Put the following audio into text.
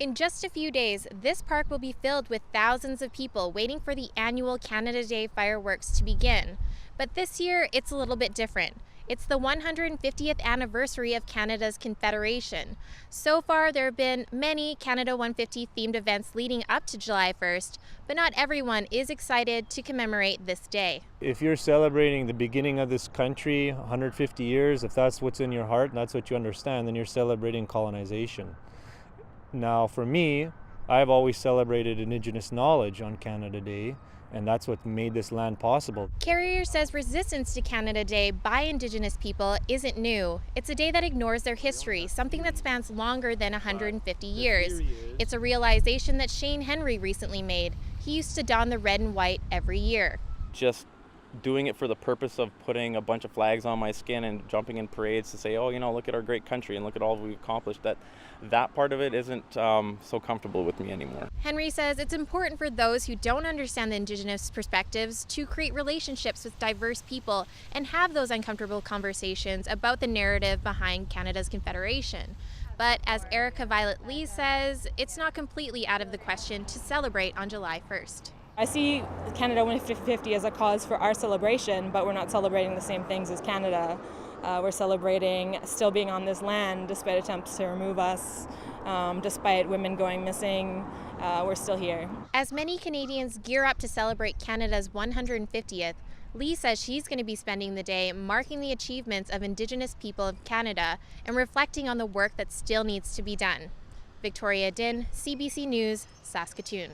In just a few days, this park will be filled with thousands of people waiting for the annual Canada Day fireworks to begin. But this year, it's a little bit different. It's the 150th anniversary of Canada's Confederation. So far, there have been many Canada 150 themed events leading up to July 1st, but not everyone is excited to commemorate this day. If you're celebrating the beginning of this country, 150 years, if that's what's in your heart and that's what you understand, then you're celebrating colonization. Now, for me, I've always celebrated Indigenous knowledge on Canada Day, and that's what made this land possible. Carriere says resistance to Canada Day by Indigenous people isn't new. It's a day that ignores their history, something that spans longer than 150 years. It's a realization that Shane Henry recently made. He used to don the red and white every year. Just doing it for the purpose of putting a bunch of flags on my skin and jumping in parades to say, oh, look at our great country and look at all we've accomplished, that part of it isn't so comfortable with me anymore. Henry says it's important for those who don't understand the Indigenous perspectives to create relationships with diverse people and have those uncomfortable conversations about the narrative behind Canada's Confederation. But as Erica Violet Lee says, it's not completely out of the question to celebrate on July 1st. I see Canada 150 as a cause for our celebration, but we're not celebrating the same things as Canada. We're celebrating still being on this land despite attempts to remove us, despite women going missing. We're still here. As many Canadians gear up to celebrate Canada's 150th, Lee says she's going to be spending the day marking the achievements of Indigenous people of Canada and reflecting on the work that still needs to be done. Victoria Dinh, CBC News, Saskatoon.